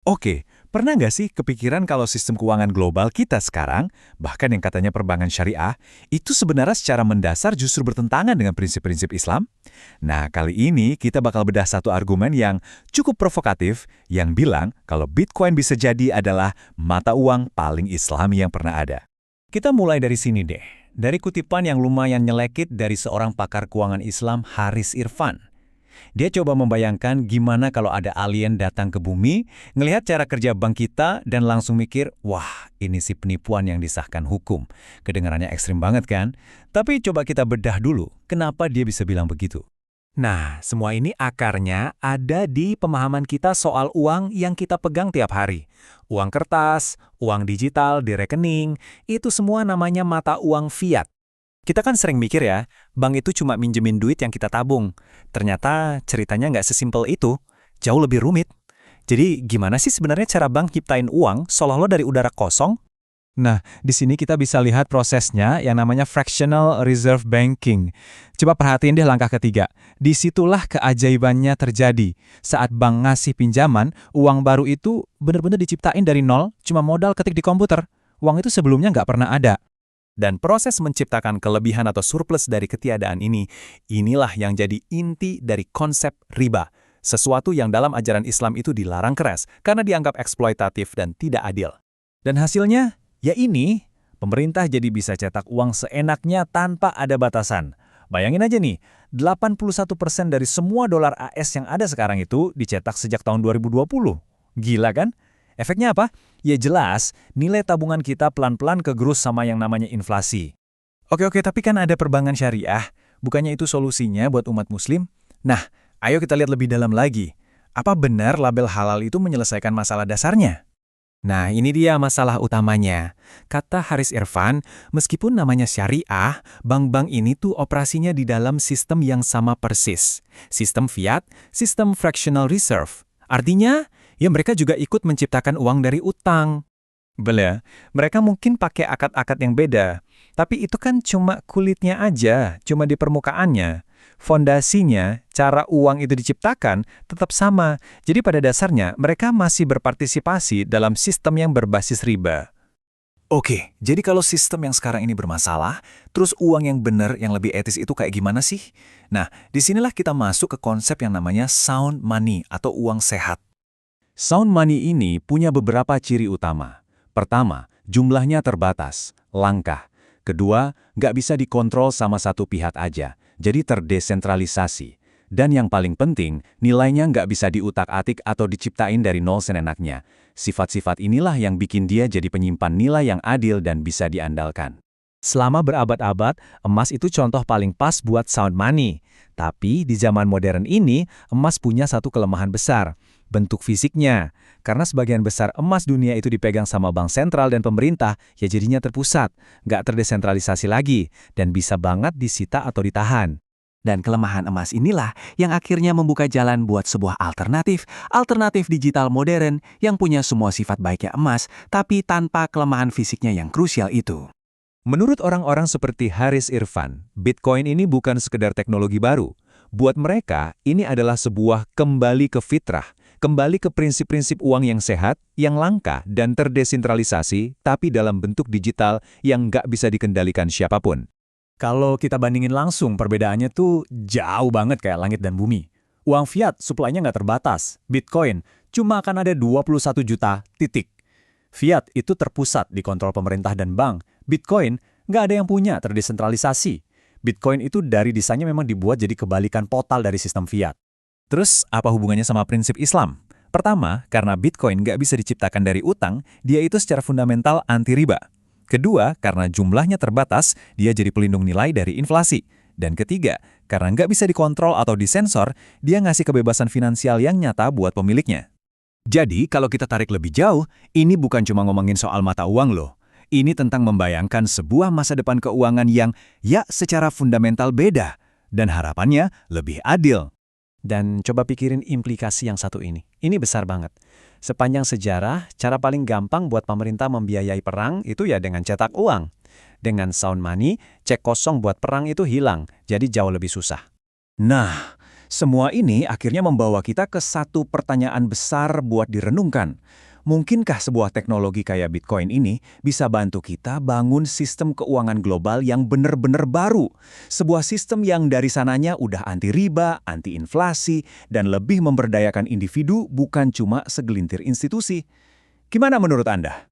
Oke, pernah nggak sih kepikiran kalau sistem keuangan global kita sekarang, bahkan yang katanya perbankan syariah, itu sebenarnya secara mendasar justru bertentangan dengan prinsip-prinsip Islam? Nah, kali ini kita bakal bedah satu argumen yang cukup provokatif, yang bilang kalau Bitcoin bisa jadi adalah mata uang paling Islami yang pernah ada. Kita mulai dari sini deh, dari kutipan yang lumayan nyelekit dari seorang pakar keuangan Islam, Haris Irfan. Dia coba membayangkan gimana kalau ada alien datang ke bumi, ngelihat cara kerja bank kita, dan langsung mikir, wah, ini sih penipuan yang disahkan hukum. Kedengarannya ekstrim banget kan? Tapi coba kita bedah dulu, kenapa dia bisa bilang begitu? Nah, semua ini akarnya ada di pemahaman kita soal uang yang kita pegang tiap hari. Uang kertas, uang digital di rekening, itu semua namanya mata uang fiat. Kita kan sering mikir ya, bank itu cuma minjemin duit yang kita tabung. Ternyata ceritanya nggak sesimpel itu, jauh lebih rumit. Jadi gimana sih sebenarnya cara bank nyiptain uang seolah-olah dari udara kosong? Nah, di sini kita bisa lihat prosesnya yang namanya fractional reserve banking. Coba perhatiin deh langkah ketiga. Disitulah keajaibannya terjadi. Saat bank ngasih pinjaman, uang baru itu benar-benar diciptain dari nol, cuma modal ketik di komputer. Uang itu sebelumnya nggak pernah ada. Dan proses menciptakan kelebihan atau surplus dari ketiadaan ini, inilah yang jadi inti dari konsep riba. Sesuatu yang dalam ajaran Islam itu dilarang keras karena dianggap eksploitatif dan tidak adil. Dan hasilnya, ya ini, pemerintah jadi bisa cetak uang seenaknya tanpa ada batasan. Bayangin aja nih, 81% dari semua dolar AS yang ada sekarang itu dicetak sejak tahun 2020. Gila kan? Efeknya apa? Ya jelas, nilai tabungan kita pelan-pelan kegerus sama yang namanya inflasi. Oke, tapi kan ada perbankan syariah. Bukannya itu solusinya buat umat muslim? Nah, ayo kita lihat lebih dalam lagi. Apa benar label halal itu menyelesaikan masalah dasarnya? Nah, ini dia masalah utamanya. Kata Haris Irfan, meskipun namanya syariah, bank-bank ini tuh operasinya di dalam sistem yang sama persis. Sistem fiat, sistem fractional reserve. Artinya, ya mereka juga ikut menciptakan uang dari utang. Bela, mereka mungkin pakai akad-akad yang beda. Tapi itu kan cuma kulitnya aja, cuma di permukaannya. Fondasinya, cara uang itu diciptakan, tetap sama. Jadi pada dasarnya, mereka masih berpartisipasi dalam sistem yang berbasis riba. Oke, jadi kalau sistem yang sekarang ini bermasalah, terus uang yang benar, yang lebih etis itu kayak gimana sih? Nah, disinilah kita masuk ke konsep yang namanya sound money atau uang sehat. Sound money ini punya beberapa ciri utama. Pertama, jumlahnya terbatas, langka. Kedua, nggak bisa dikontrol sama satu pihak aja, jadi terdesentralisasi. Dan yang paling penting, nilainya nggak bisa diutak-atik atau diciptain dari nol senenaknya. Sifat-sifat inilah yang bikin dia jadi penyimpan nilai yang adil dan bisa diandalkan. Selama berabad-abad, emas itu contoh paling pas buat sound money. Tapi di zaman modern ini, emas punya satu kelemahan besar, bentuk fisiknya. Karena sebagian besar emas dunia itu dipegang sama bank sentral dan pemerintah, ya jadinya terpusat, nggak terdesentralisasi lagi, dan bisa banget disita atau ditahan. Dan kelemahan emas inilah yang akhirnya membuka jalan buat sebuah alternatif digital modern yang punya semua sifat baiknya emas, tapi tanpa kelemahan fisiknya yang krusial itu. Menurut orang-orang seperti Haris Irfan, Bitcoin ini bukan sekedar teknologi baru. Buat mereka, ini adalah sebuah kembali ke fitrah, kembali ke prinsip-prinsip uang yang sehat, yang langka dan terdesentralisasi, tapi dalam bentuk digital yang nggak bisa dikendalikan siapapun. Kalau kita bandingin langsung, perbedaannya tuh jauh banget kayak langit dan bumi. Uang fiat, suplainya nggak terbatas. Bitcoin, cuma akan ada 21 juta, titik. Fiat itu terpusat di kontrol pemerintah dan bank. Bitcoin, nggak ada yang punya, terdesentralisasi. Bitcoin itu dari desainnya memang dibuat jadi kebalikan total dari sistem fiat. Terus, apa hubungannya sama prinsip Islam? Pertama, karena Bitcoin nggak bisa diciptakan dari utang, dia itu secara fundamental anti-riba. Kedua, karena jumlahnya terbatas, dia jadi pelindung nilai dari inflasi. Dan ketiga, karena nggak bisa dikontrol atau disensor, dia ngasih kebebasan finansial yang nyata buat pemiliknya. Jadi, kalau kita tarik lebih jauh, ini bukan cuma ngomongin soal mata uang loh. Ini tentang membayangkan sebuah masa depan keuangan yang, ya, secara fundamental beda, dan harapannya lebih adil. Dan coba pikirin implikasi yang satu ini. Ini besar banget. Sepanjang sejarah, cara paling gampang buat pemerintah membiayai perang itu ya dengan cetak uang. Dengan sound money, cek kosong buat perang itu hilang, jadi jauh lebih susah. Nah, Semua ini akhirnya membawa kita ke satu pertanyaan besar buat direnungkan. Mungkinkah sebuah teknologi kayak Bitcoin ini bisa bantu kita bangun sistem keuangan global yang benar-benar baru? Sebuah sistem yang dari sananya udah anti riba, anti inflasi, dan lebih memberdayakan individu bukan cuma segelintir institusi. Gimana menurut Anda?